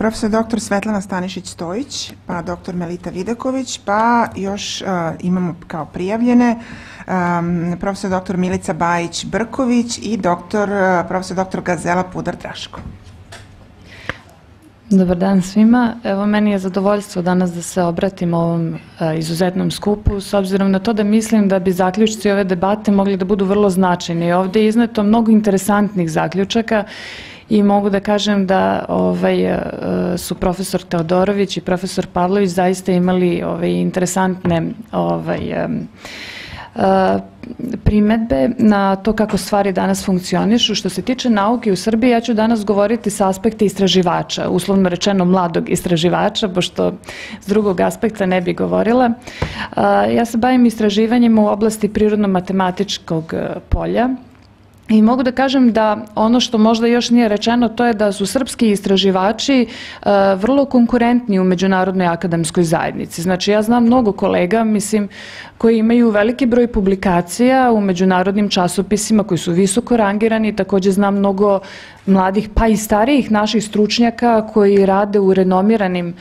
profesor dr. Svetlana Stanišić-Stojić, pa dr. Melita Vidaković, pa još imamo kao prijavljene profesor dr. Milica Bajić-Brković i profesor dr. Gazela Pudar-Draško. Dobar dan svima. Evo, meni je zadovoljstvo danas da se obratim ovom izuzetnom skupu, s obzirom na to da mislim da bi zaključci ove debate mogli da budu vrlo značajni. Ovde je izneto mnogo interesantnih zaključaka i mogu da kažem da su profesor Teodorović i profesor Pavlović zaista imali interesantne primedbe na to kako stvari danas funkcionišu. Što se tiče nauke u Srbiji, ja ću danas govoriti sa aspekta istraživača, uslovno rečeno mladog istraživača, pošto s drugog aspekta ne bi govorila. Ja se bavim istraživanjem u oblasti prirodno-matematičkog polja i mogu da kažem da ono što možda još nije rečeno, to je da su srpski istraživači vrlo konkurentni u međunarodnoj akademskoj zajednici. Znači, ja znam mnogo kolega, mislim, koji imaju veliki broj publikacija u međunarodnim časopisima koji su visoko rangirani. Takođe znam mnogo mladih, pa i starijih naših stručnjaka koji rade u renomiranim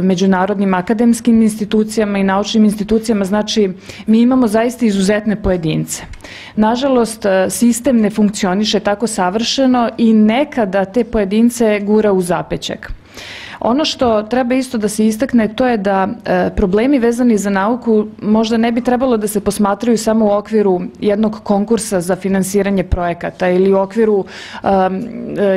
međunarodnim akademskim institucijama i naučnim institucijama. Znači, mi imamo zaista izuzetne pojedince. Nažalost, sistem ne funkcioniše tako savršeno i nekada te pojedince gura u zapećak. Ono što treba isto da se istakne, to je da problemi vezani za nauku možda ne bi trebalo da se posmatraju samo u okviru jednog konkursa za finansiranje projekata ili u okviru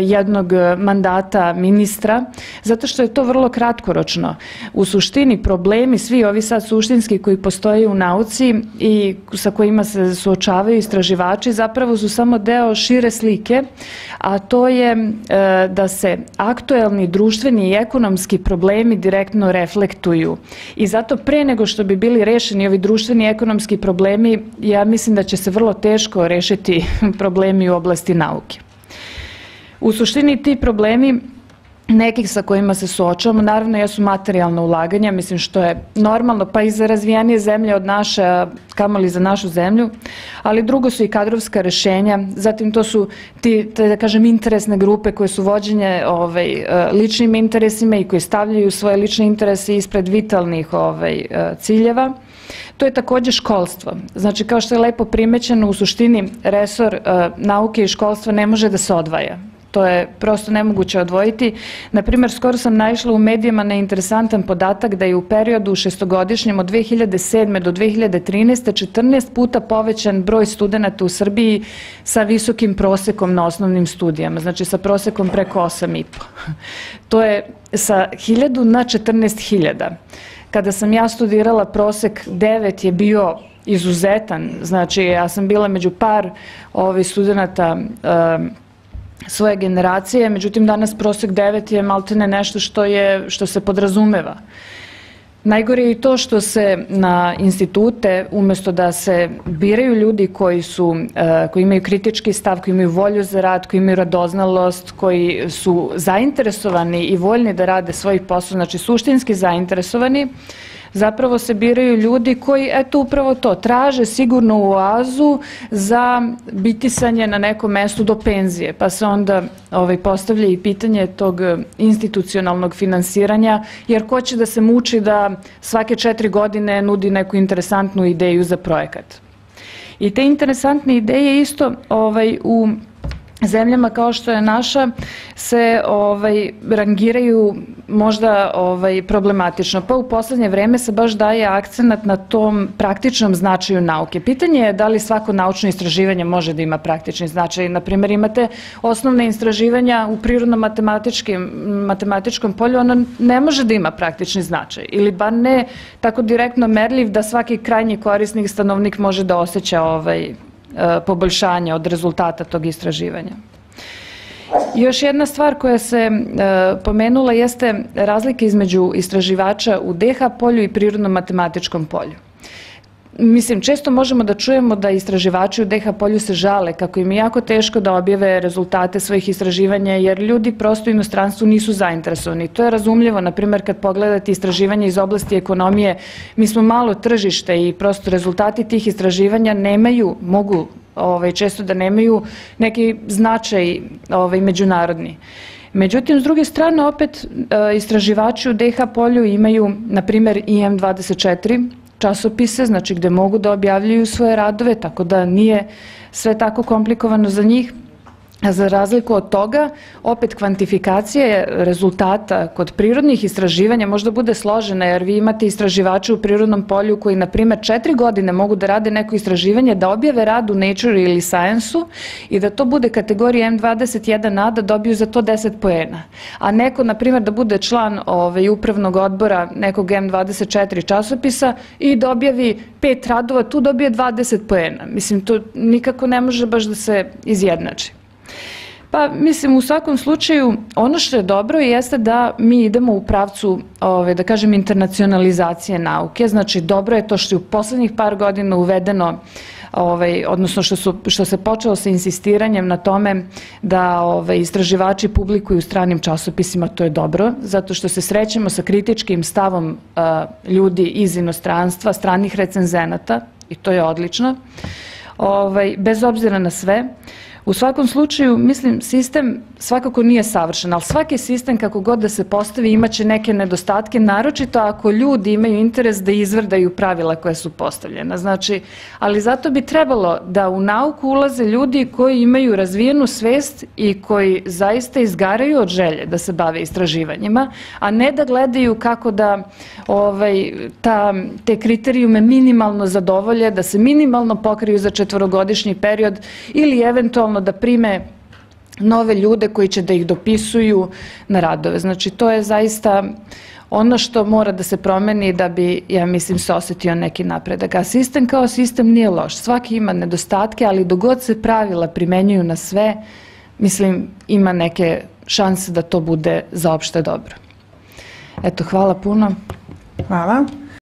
jednog mandata ministra, zato što je to vrlo kratkoročno. U suštini problemi, svi ovi sad suštinski koji postoje u nauci i sa kojima se suočavaju istraživači, zapravo su samo deo šire slike, a to je da se aktuelni društveni i ekonomski problemi direktno reflektuju. I zato pre nego što bi bili rešeni ovi društveni i ekonomski problemi, ja mislim da će se vrlo teško rešiti problemi u oblasti nauke. U suštini ti problemi nekih sa kojima se suočavamo, naravno jesu materijalna ulaganja, mislim što je normalno pa i za razvijenije zemlje od naše, kamoli za našu zemlju, ali drugo su i kadrovska rešenja, zatim to su da kažem, interesne grupe koje su vođenje ličnim interesima i koje stavljaju svoje lične interese ispred vitalnih ciljeva. To je takođe školstvo. Znači, kao što je lepo primećeno, u suštini resor nauke i školstva ne može da se odvaja. To je prosto nemoguće odvojiti. Naprimer, skoro sam naišla u medijima na interesantan podatak da je u periodu šestogodišnjem od 2007. do 2013. 14 puta povećan broj studenta u Srbiji sa visokim prosekom na osnovnim studijama, znači sa prosekom preko 8,5. To je sa 1000 na 14.000. Kada sam ja studirala, prosek 9 je bio izuzetan, znači ja sam bila među par studenta svoje generacije, međutim danas prosek 9 je maltene nešto što se podrazumeva. Najgore je i to što se na institute, umesto da se biraju ljudi koji imaju kritički stav, koji imaju volju za rad, koji imaju radoznalost, koji su zainteresovani i voljni da rade svoj posao, znači suštinski zainteresovani, zapravo se biraju ljudi koji, eto, upravo to, traže sigurnu oazu za bitisanje na nekom mestu do penzije, pa se onda postavlja i pitanje tog institucionalnog finansiranja, jer ko će da se muči da svake 4 godine nudi neku interesantnu ideju za projekat. I te interesantne ideje isto u zemljama kao što je naša se rangiraju možda problematično. Pa u poslednje vreme se baš daje akcenat na tom praktičnom značaju nauke. Pitanje je da li svako naučno istraživanje može da ima praktični značaj. Naprimjer, imate osnovne istraživanja u prirodno-matematičkom polju, ono ne može da ima praktični značaj. Ili bar ne tako direktno merljiv da svaki krajnji korisnik, stanovnik može da osjeća poboljšanje od rezultata tog istraživanja. Još jedna stvar koja se pomenula jeste razlika između istraživača u DH polju i prirodno-matematičkom polju. Mislim, često možemo da čujemo da istraživači u DH polju se žale kako im je jako teško da objave rezultate svojih istraživanja jer ljudi prosto u inostranstvu nisu zainteresovani. To je razumljivo, na primjer, kad pogledate istraživanje iz oblasti ekonomije, mi smo malo tržište i prosto rezultati tih istraživanja mogu često da nemaju neki značaj međunarodni. Međutim, s druge strane, opet istraživači u DH polju imaju, na primjer, IM24 časopise, znači gde mogu da objavljuju svoje radove, tako da nije sve tako komplikovano za njih. A za razliku od toga, opet kvantifikacija rezultata kod prirodnih istraživanja možda bude složena, jer vi imate istraživače u prirodnom polju koji, na primjer, 4 godine mogu da rade neko istraživanje, da objave rad u Nature ili Science-u i da to bude kategorija M21A, da dobiju za to 10 poena. A neko, na primjer, da bude član upravnog odbora nekog M24 časopisa i da objavi 5 radova, tu dobije 20 poena. Mislim, to nikako ne može baš da se izjednači. Pa, mislim, u svakom slučaju, ono što je dobro jeste da mi idemo u pravcu, da kažem, internacionalizacije nauke. Znači, dobro je to što je u poslednjih par godina uvedeno, odnosno što se počelo sa insistiranjem na tome da istraživači publikuju u stranim časopisima, to je dobro, zato što se srećemo sa kritičkim stavom ljudi iz inostranstva, stranih recenzenata, i to je odlično, bez obzira na sve. U svakom slučaju, mislim, sistem svakako nije savršen, ali svaki sistem, kako god da se postavi, imaće neke nedostatke, naročito ako ljudi imaju interes da izvrdaju pravila koja su postavljena. Znači, ali zato bi trebalo da u nauku ulaze ljudi koji imaju razvijenu svest i koji zaista izgaraju od želje da se bave istraživanjima, a ne da gledaju kako da te kriterijume minimalno zadovolje, da se minimalno pokriju za 4-godišnji period ili eventualno da prime nove ljude koji će da ih dopisuju na radove. Znači, to je zaista ono što mora da se promeni da bi, ja mislim, se osetio neki napredak. A sistem kao sistem nije loš. Svaki ima nedostatke, ali dok god se pravila primenjuju na sve, mislim, ima neke šanse da to bude za opšte dobro. Eto, hvala puno. Hvala.